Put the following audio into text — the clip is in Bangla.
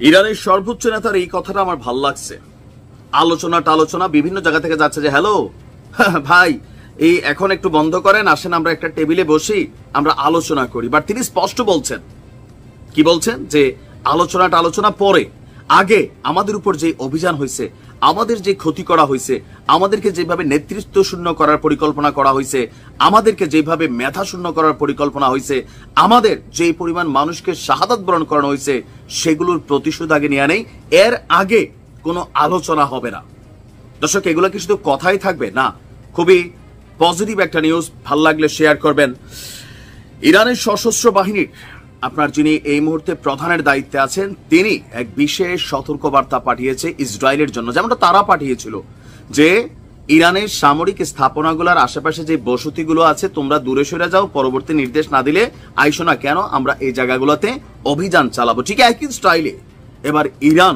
ইরানের সর্বোচ্চ নেতার এই কথাটা আমার ভাল লাগছে। আলোচনা বিভিন্ন জায়গা থেকে যাচ্ছে যে হ্যালো ভাই, এই এখন একটু বন্ধ করেন, আসেন আমরা একটা টেবিলে বসি, আমরা আলোচনা করি। বাট তিনি স্পষ্ট বলছেন, কি বলছেন, যে আলোচনা পরে, আগে আমাদের উপর যে অভিযান হয়েছে, আমাদের যে ক্ষতি করা হয়েছে, আমাদেরকে যেভাবে নেতৃত্ব শূন্য করার পরিকল্পনা করা হয়েছে, আমাদেরকে যেভাবে মেধা শূন্য করার পরিকল্পনা হয়েছে, আমাদের যে পরিমাণ মানুষকে শাহাদাত বরণ করানো হয়েছে, সেগুলোর প্রতিশোধ আগে নেওয়া নেই। এর আগে কোনো আলোচনা হবে না। দর্শক, এগুলো কি শুধু কথাই থাকবে? না, খুবই পজিটিভ একটা নিউজ। ভাল লাগলে শেয়ার করবেন। ইরানের সশস্ত্র বাহিনীর আপনার যিনি এই মুহূর্তে প্রধানের দায়িত্বে আছেন, তিনি এক বিশেষ সতর্কবার্তা পাঠিয়েছে ইসরায়েলের জন্য, যেমনটা তারা পাঠিয়েছিল যে ইরানের সামরিক স্থাপনাগুলোর আশেপাশে যে বসতিগুলো আছে, তোমরা দূরে সরে যাও, পরবর্তী নির্দেশ না দিলে আইসো না কেন, আমরা এই জায়গাগুলোতে অভিযান চালাবো। ঠিক একই স্টাইলে এবার ইরান